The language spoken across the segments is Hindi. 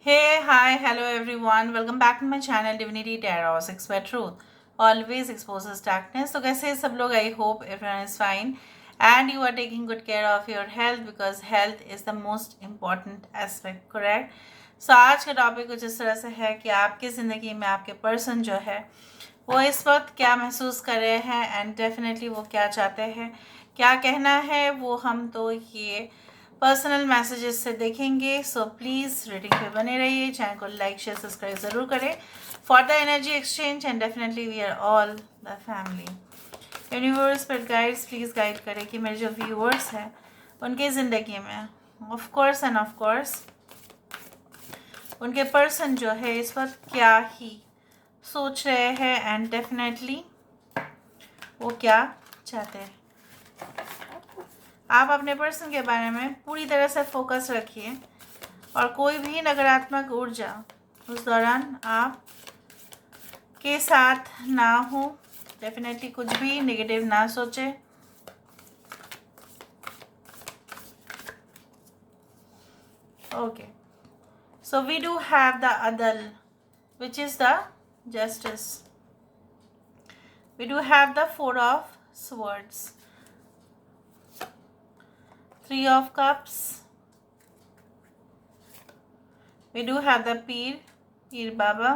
Hey, hi, hello everyone. Welcome back to my channel Divinity Tarot 6 by Truth. Always exposes darkness. तो कैसे हैं सब लोग? I hope everyone is fine and you are taking good care of your health because health is the most important aspect, correct? So आज का टॉपिक कुछ इस तरह से है कि आपकी ज़िंदगी में आपके पर्सन जो है वो इस वक्त क्या महसूस कर रहे हैं एंड डेफिनेटली वो क्या चाहते हैं, क्या कहना है, वो हम तो ये पर्सनल मैसेजेस से देखेंगे। सो प्लीज़ रीडिंग पे बने रहिए, चैनल को लाइक शेयर सब्सक्राइब ज़रूर करें for the energy exchange and definitely we are all the family. Universe पर गाइड्स प्लीज़ गाइड करें कि मेरे जो व्यूअर्स हैं उनकी ज़िंदगी में of course and of course उनके पर्सन जो है इस वक्त क्या ही सोच रहे हैं एंड डेफिनेटली वो क्या चाहते हैं। आप अपने पर्सन के बारे में पूरी तरह से फोकस रखिए और कोई भी नकारात्मक ऊर्जा उस दौरान आप के साथ ना हो। डेफिनेटली कुछ भी नेगेटिव ना सोचे। Okay, so we do have the अदल which is the justice. We do have the 4 of swords, 3 of cups. We do have the Pir Baba.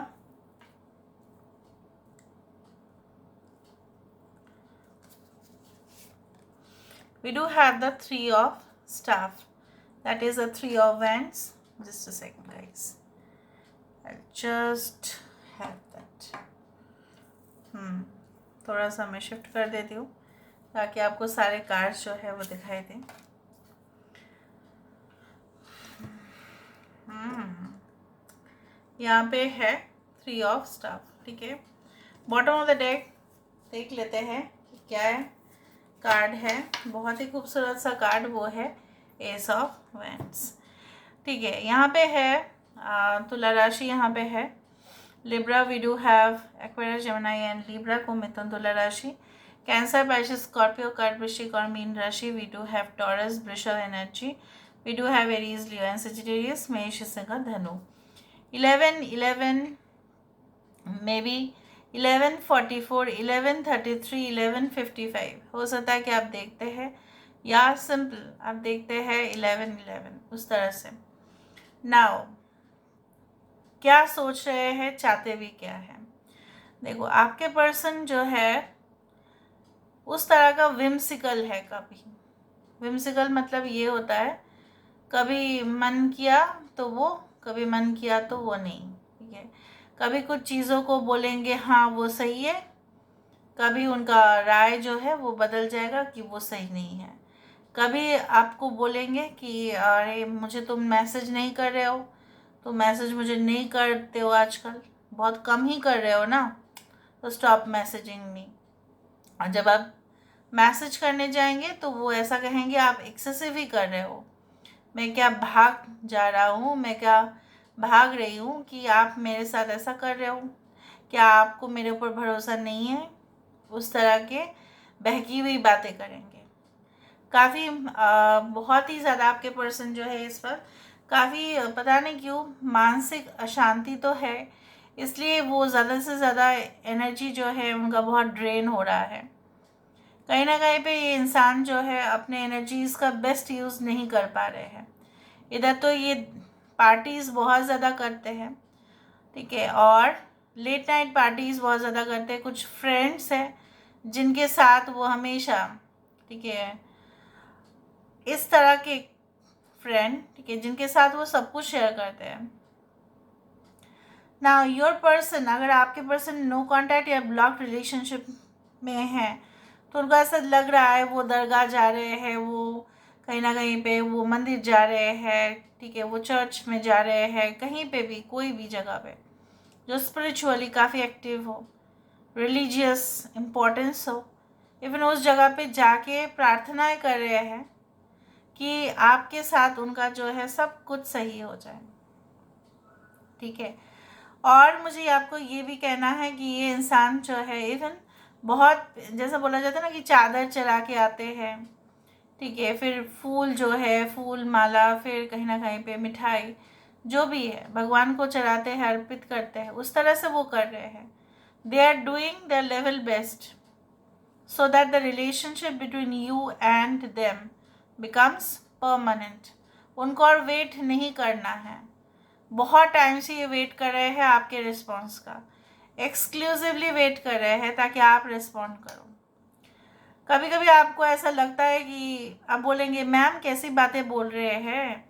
We do have the 3 of staff. That is the 3 of wands. Just a second, guys. I'll just have that. थोड़ा सा मैं शिफ्ट कर देती हूँ ताकि आपको सारे कार्ड्स जो है वो दिखाई दें। यहाँ पे है 3 ऑफ स्टाफ, ठीक है। बॉटम ऑफ द डेक देख लेते हैं कि क्या है कार्ड है। बहुत ही खूबसूरत सा कार्ड वो है एस ऑफ वैंड्स, ठीक है। यहाँ पे है तुला राशि, यहाँ पे है Libra. We do have Aquarius, Gemini and Libra को मिथुन तुला राशि। कैंसर, पाइसेस, स्कॉर्पियो, कर्क, वृश्चिक और मीन राशि। वी डू हैव टॉरस, वृषभ energy. We do have Aries, Leo and Sagittarius, मेष, सिंह, धनु। 11 मे बी 11:44, 11:33, 11:55 हो सकता है कि आप देखते हैं, या सिंपल आप देखते हैं 11:11 उस तरह से। नाउ क्या सोच रहे हैं, चाहते भी क्या है। देखो आपके पर्सन जो है उस तरह का विम्सिकल है। कभी विम्सिकल मतलब ये होता है कभी मन किया तो वो, कभी मन किया तो वो नहीं, ठीक है। कभी कुछ चीज़ों को बोलेंगे हाँ वो सही है, कभी उनका राय जो है वो बदल जाएगा कि वो सही नहीं है। कभी आपको बोलेंगे कि अरे मुझे तुम मैसेज नहीं कर रहे हो, तो मैसेज मुझे नहीं करते हो, आजकल बहुत कम ही कर रहे हो ना, तो स्टॉप मैसेजिंग मी। और जब आप मैसेज करने जाएंगे तो वो ऐसा कहेंगे आप एक्सेसिव ही कर रहे हो, मैं क्या भाग जा रहा हूँ, मैं क्या भाग रही हूँ कि आप मेरे साथ ऐसा कर रहे हो, क्या आपको मेरे ऊपर भरोसा नहीं है। उस तरह के बहकी हुई बातें करेंगे। काफ़ी बहुत ही ज़्यादा आपके पर्सन जो है इस पर काफ़ी पता नहीं क्यों मानसिक अशांति तो है, इसलिए वो ज़्यादा से ज़्यादा एनर्जी जो है उनका बहुत ड्रेन हो रहा है। कहीं ना कहीं पे ये इंसान जो है अपने एनर्जीज़ का बेस्ट यूज़ नहीं कर पा रहे हैं। इधर तो ये पार्टीज़ बहुत ज़्यादा करते हैं, ठीक है, और लेट नाइट पार्टीज़ बहुत ज़्यादा करते हैं। कुछ फ्रेंड्स हैं जिनके साथ वो हमेशा, ठीक है, इस तरह के फ्रेंड, ठीक है, जिनके साथ वो सब कुछ शेयर करते हैं। ना योर पर्सन, अगर आपके पर्सन नो कांटेक्ट या ब्लॉक रिलेशनशिप में है तो उनको ऐसा लग रहा है वो दरगाह जा रहे हैं, वो कहीं ना कहीं पे वो मंदिर जा रहे हैं, ठीक है, वो चर्च में जा रहे हैं, कहीं पे भी कोई भी जगह पे जो स्पिरिचुअली काफ़ी एक्टिव हो, रिलीजियस इम्पोर्टेंस हो, इवन उस जगह पे जाके प्रार्थनाएं कर रहे हैं कि आपके साथ उनका जो है सब कुछ सही हो जाए, ठीक है। और मुझे आपको ये भी कहना है कि ये इंसान जो है इवन बहुत, जैसा बोला जाता है ना कि चादर चला के आते हैं, ठीक है, फिर फूल जो है फूल माला, फिर कहीं ना कहीं पे मिठाई, जो भी है भगवान को चढ़ाते हैं, अर्पित करते हैं, उस तरह से वो कर रहे हैं. They are doing their level best so that the relationship between you and them becomes permanent. उनको और वेट नहीं करना है. बहुत टाइम से ये वेट कर रहे हैं आपके रिस्पॉन्स का, एक्सक्लूसिवली वेट कर रहे हैं ताकि आप रिस्पॉन्ड करो. कभी कभी आपको ऐसा लगता है कि आप बोलेंगे मैम कैसी बातें बोल रहे हैं,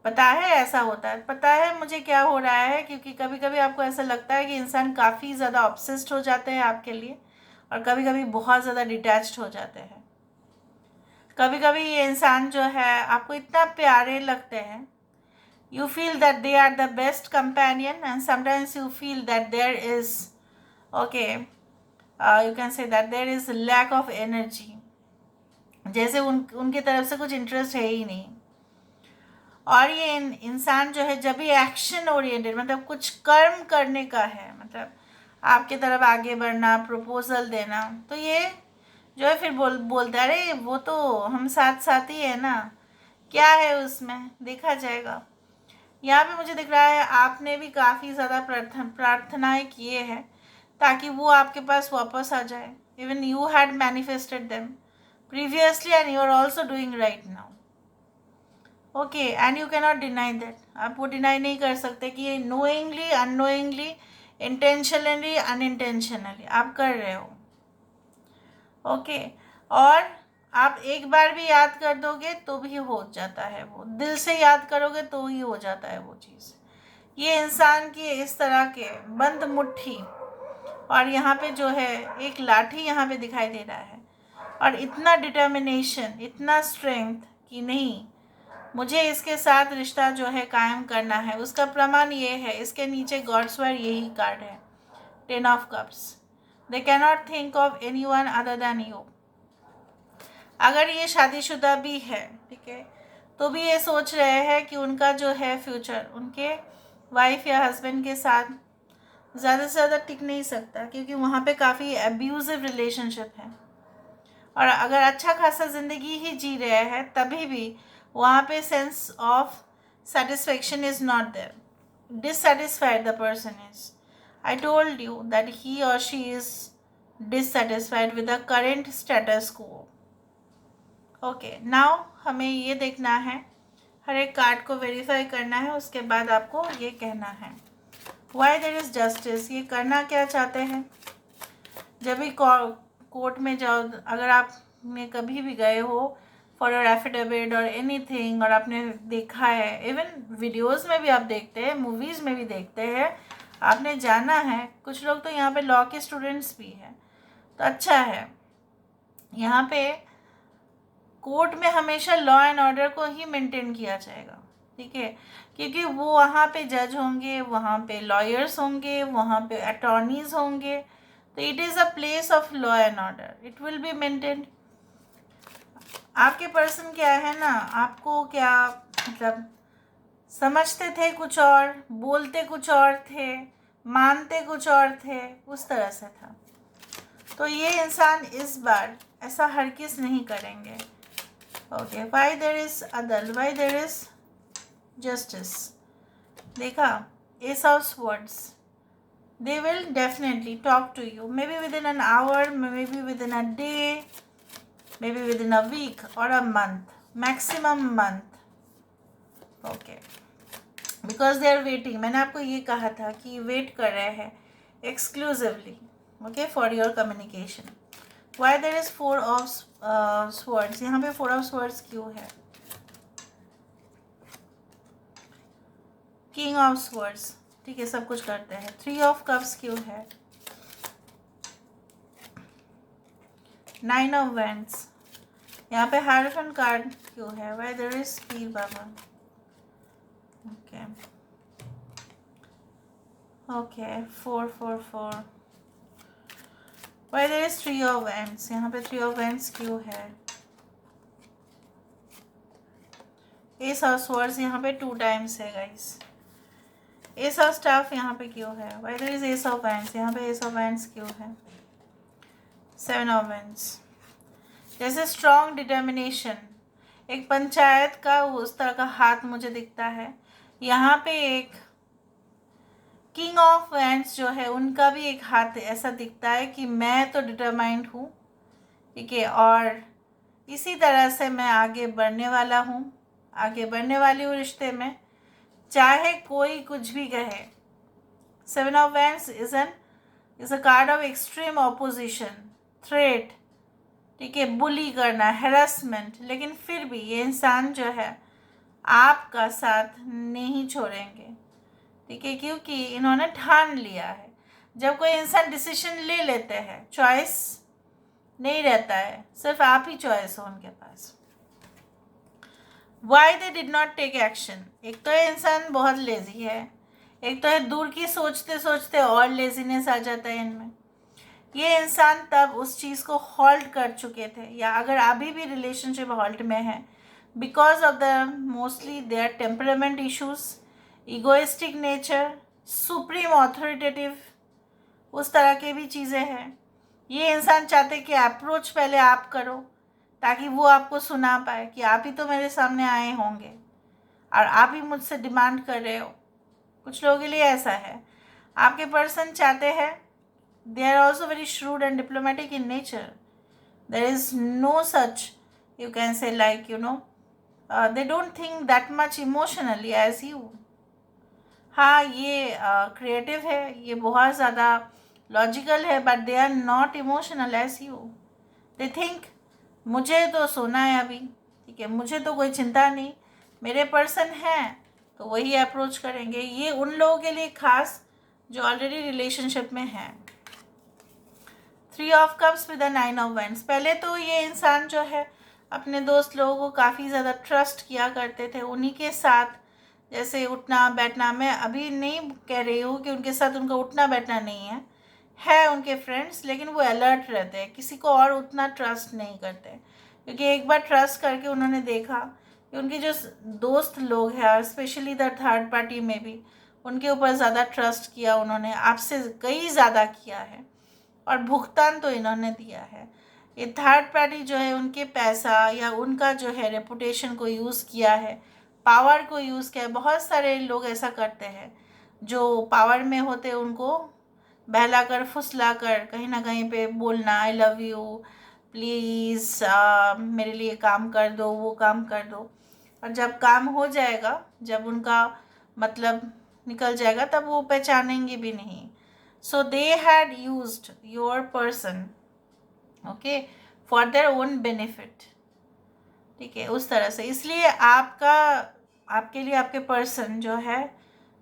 पता है ऐसा होता है, पता है मुझे क्या हो रहा है, क्योंकि कभी कभी आपको ऐसा लगता है कि इंसान काफ़ी ज़्यादा ऑब्सेस्ड हो जाते हैं आपके लिए, और कभी कभी बहुत ज़्यादा डिटैच्ड हो जाते हैं. कभी कभी ये इंसान जो है आपको इतना प्यारे लगते हैं, you feel that they are the best companion, and sometimes you feel that there is okay you can say that there is lack of energy, जैसे उनकी तरफ से कुछ इंटरेस्ट है ही नहीं. और ये इंसान जो है जब भी एक्शन ओरिएंटेड, मतलब कुछ कर्म करने का है, मतलब आपके तरफ आगे बढ़ना, प्रपोजल देना, तो ये जो है फिर बोलता है अरे वो तो हम साथ साथ ही है ना, क्या है उसमें, देखा जाएगा. यहाँ पे मुझे दिख रहा है आपने भी काफ़ी ज़्यादा प्रार्थनाएं किए हैं ताकि वो आपके पास वापस आ जाए. Even you had manifested them previously and you are also doing right now. Okay, and you cannot deny that. आप वो डिनाई नहीं कर सकते कि नोइंगली, अननोइंगली, इंटेंशनली, अनइंटेंशनली आप कर रहे हो. ओके, और आप एक बार भी याद कर दोगे तो भी हो जाता है, वो दिल से याद करोगे तो ही हो जाता है वो चीज़. ये इंसान की इस तरह के बंद मुट्ठी, और यहाँ पे जो है एक लाठी यहाँ पे दिखाई दे रहा है, और इतना डिटर्मिनेशन, इतना स्ट्रेंथ कि नहीं मुझे इसके साथ रिश्ता जो है कायम करना है. उसका प्रमाण ये है, इसके नीचे गॉड्स वार यही कार्ड है, 10 of cups. They cannot think of any one other than you. अगर ये शादीशुदा भी है, ठीक है, तो भी ये सोच रहे हैं कि उनका जो है फ्यूचर उनके वाइफ या हस्बैंड के साथ ज़्यादा से ज़्यादा टिक नहीं सकता, क्योंकि वहाँ पे काफ़ी अब्यूजिव रिलेशनशिप है. और अगर अच्छा खासा ज़िंदगी ही जी रहे हैं तभी भी वहाँ पे sense of satisfaction is not there. Dissatisfied the person is. I told you that he or she is dissatisfied with the current status quo. Okay, now हमें ये देखना है, हर एक कार्ड को वेरीफाई करना है, उसके बाद आपको ये कहना है Why there is justice. ये करना क्या चाहते हैं. जब भी कोर्ट में जाओ, अगर आपने कभी भी गए हो फॉर योर एफिडेविट और एनीथिंग, और आपने देखा है, इवन वीडियोज़ में भी आप देखते हैं, मूवीज़ में भी देखते हैं, आपने जाना है. कुछ लोग तो यहाँ पे लॉ के स्टूडेंट्स भी हैं, तो अच्छा है. यहाँ पे कोर्ट में हमेशा लॉ एंड ऑर्डर को ही मेंटेन किया जाएगा, ठीक है, क्योंकि वो वहाँ पे जज होंगे, वहाँ पे लॉयर्स होंगे, वहाँ पे अटॉर्नीज होंगे, तो it is a place of law and order, it will be maintained. आपके पर्सन क्या है ना, आपको क्या मतलब समझते थे कुछ और, बोलते कुछ और थे, मानते कुछ और थे, उस तरह से था. तो ये इंसान इस बार ऐसा हरगिज़ नहीं करेंगे. ओके, वाई देयर इज अदल, वाई देयर इज जस्टिस. देखा, ace of swords. They will definitely talk to you, maybe within an hour, maybe within a day, maybe within a week और a month, maximum month. Okay, because they are waiting. मैंने आपको ये कहा था कि वेट कर रहे हैं exclusively, okay, for your communication. Y there is 4 of swords. यहाँ पे 4 ऑफ स्वर्ड्स क्यों है. किंग ऑफ स्वर्ड्स, ठीक है, सब कुछ करते हैं. 3 ऑफ कप्स क्यों है. 9 ऑफ वैंड्स. यहाँ पे हायरोफेंट कार्ड क्यों है. वाई देर इज पीर बाबा. Okay okay, 4 4 4. Why there is 3 of wands. यहाँ पे 3 ऑफ वैंड्स क्यों है. एस ऑफ स्वर्ड्स यहाँ पे 2 टाइम्स है गाइस. एस ऑफ स्टाफ यहाँ पे क्यों है. Y there is S of wands. यहाँ पे एस ऑफ वैंड्स क्यों है. 7 ऑफ वैंड्स. जैसे स्ट्रॉन्ग डिटर्मिनेशन, एक पंचायत का उस तरह का हाथ मुझे दिखता है यहाँ पे एक किंग ऑफ वैंड्स जो है उनका भी एक हाथ ऐसा दिखता है कि मैं तो डिटरमाइंड हूँ, ठीक है, और इसी तरह से मैं आगे बढ़ने वाला हूँ, आगे बढ़ने वाली हूँ रिश्ते में, चाहे कोई कुछ भी कहे। Seven of wands is a card of extreme opposition, threat, ठीक है, बुली करना, हेरासमेंट, लेकिन फिर भी ये इंसान जो है आपका साथ नहीं छोड़ेंगे, ठीक है, क्योंकि इन्होंने ठान लिया है। जब कोई इंसान डिसीजन ले लेते हैं, चॉइस नहीं रहता है, सिर्फ आप ही चॉइस हो उनके पास। Why they did not take action, एक तो ये इंसान बहुत लेजी है, एक तो है दूर की सोचते सोचते और लेजीनेस आ जाता है इनमें। ये इंसान तब उस चीज़ को हॉल्ट कर चुके थे, या अगर अभी भी रिलेशनशिप हॉल्ट में है, because of the mostly their temperament issues, egoistic nature, supreme authoritative, उस तरह के भी चीज़ें हैं। ये इंसान चाहते कि अप्रोच पहले आप करो, ताकि वो आपको सुना पाए कि आप ही तो मेरे सामने आए होंगे और आप ही मुझसे डिमांड कर रहे हो। कुछ लोगों के लिए ऐसा है। आपके पर्सन चाहते हैं, they are also very shrewd and diplomatic in nature. There is no such, you can say, like, they don't think that much emotionally as you. हाँ, ये क्रिएटिव है, ये बहुत ज़्यादा लॉजिकल है, but they are not emotional as you. They think मुझे तो सोना है अभी, ठीक है, मुझे तो कोई चिंता नहीं, मेरे पर्सन हैं तो वही अप्रोच करेंगे। ये उन लोगों के लिए खास जो ऑलरेडी रिलेशनशिप में हैं। Three of cups with the nine of wands, पहले तो ये इंसान जो है अपने दोस्त लोगों को काफ़ी ज़्यादा ट्रस्ट किया करते थे, उन्हीं के साथ जैसे उठना बैठना। मैं अभी नहीं कह रही हूँ कि उनके साथ उनका उठना बैठना नहीं है उनके फ्रेंड्स, लेकिन वो अलर्ट रहते हैं, किसी को और उतना ट्रस्ट नहीं करते, क्योंकि एक बार ट्रस्ट करके उन्होंने देखा कि उनके जो दोस्त लोग हैं, और स्पेशली द थर्ड पार्टी में भी उनके ऊपर ज़्यादा ट्रस्ट किया उन्होंने, आपसे कई ज़्यादा किया है, और भुगतान तो इन्होंने दिया है। ये थर्ड पार्टी जो है उनके पैसा या उनका जो है रेपुटेशन को यूज़ किया है, पावर को यूज़ किया है। बहुत सारे लोग ऐसा करते हैं, जो पावर में होते हैं उनको बहला कर फुसला कर कहीं ना कहीं पे बोलना, आई लव यू, प्लीज़ मेरे लिए काम कर दो, वो काम कर दो, और जब काम हो जाएगा, जब उनका मतलब निकल जाएगा, तब वो पहचानेंगे भी नहीं। So they had used your person, okay, for their own benefit, ठीक है, उस तरह से। इसलिए आपके लिए आपके पर्सन जो है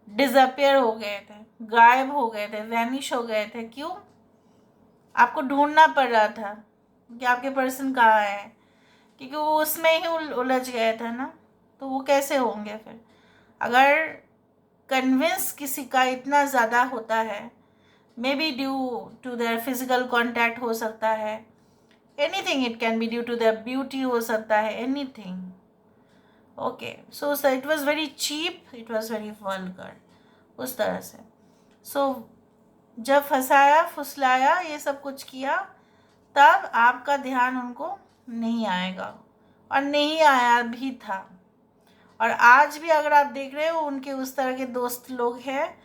डिसअपियर हो गए थे, गायब हो गए थे, वैनिश हो गए थे। क्यों? आपको ढूंढना पड़ रहा था कि आपके पर्सन कहाँ है, क्योंकि वो उसमें ही उलझ गए थे ना, तो वो कैसे होंगे फिर? अगर कन्विंस किसी का इतना ज़्यादा होता है, maybe due to their physical contact हो सकता है, anything, it can be due to their beauty हो सकता है, anything, okay. So it was very cheap, it was very vulgar, उस तरह से। सो जब फंसाया फुसलाया ये सब कुछ किया, तब आपका ध्यान उनको नहीं आएगा, और नहीं आया भी था। और आज भी अगर आप देख रहे हो उनके उस तरह के दोस्त लोग हैं,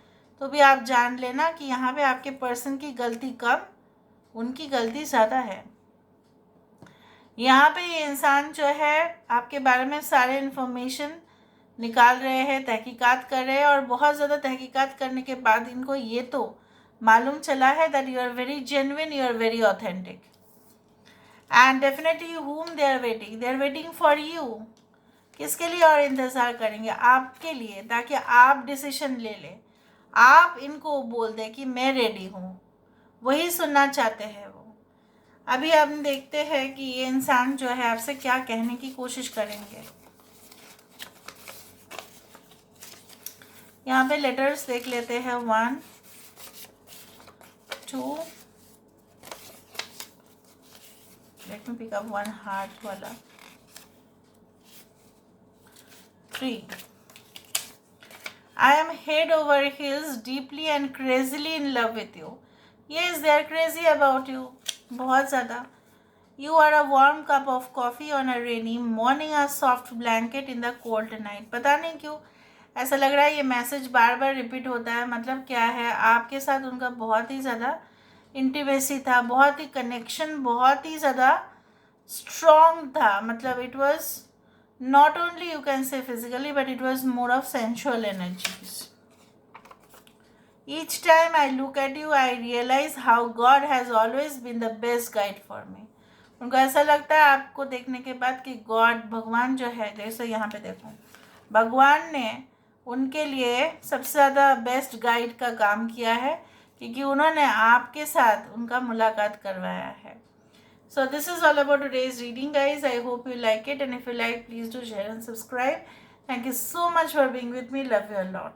तो भी आप जान लेना कि यहाँ पे आपके पर्सन की गलती कम, उनकी गलती ज़्यादा है। यहाँ पे ये इंसान जो है आपके बारे में सारे इन्फॉर्मेशन निकाल रहे हैं, तहकीकात कर रहे हैं, और बहुत ज़्यादा तहकीकात करने के बाद इनको ये तो मालूम चला है that you are very genuine, you are very authentic, and definitely whom they are waiting for you। किसके लिए और इंतज़ार करेंगे? आपके लिए, ताकि आप डिसीजन ले लें, आप इनको बोल दें कि मैं रेडी हूँ, वही सुनना चाहते हैं वो। अभी हम देखते हैं कि ये इंसान जो है आपसे क्या कहने की कोशिश करेंगे। यहाँ पे लेटर्स देख लेते हैं, 1 2, let me pick up 1 heart वाला, 3। I am head over heels, deeply and crazily in love with you. Yes, they are crazy about you, बहुत ज़्यादा। You are a warm cup of coffee on a rainy morning, a soft blanket in the cold night. पता नहीं क्यों ऐसा लग रहा है ये मैसेज बार बार रिपीट होता है। मतलब क्या है, आपके साथ उनका बहुत ही ज़्यादा इंटीमेसी था, बहुत ही कनेक्शन बहुत ही ज़्यादा स्ट्रॉन्ग था। मतलब it was not only you can से physically, but it was more of sensual energies. Each time I look at you, I realize how God has always been the best guide for me. उनको ऐसा लगता है आपको देखने के बाद कि गॉड, भगवान जो है, जैसे यहाँ पे देखो, भगवान ने उनके लिए सबसे ज़्यादा बेस्ट गाइड का काम किया है, क्योंकि उन्होंने आपके साथ उनका मुलाकात करवाया है। So this is all about today's reading, guys. I hope you like it, and if you like, please do share and subscribe. Thank you so much for being with me. Love you a lot.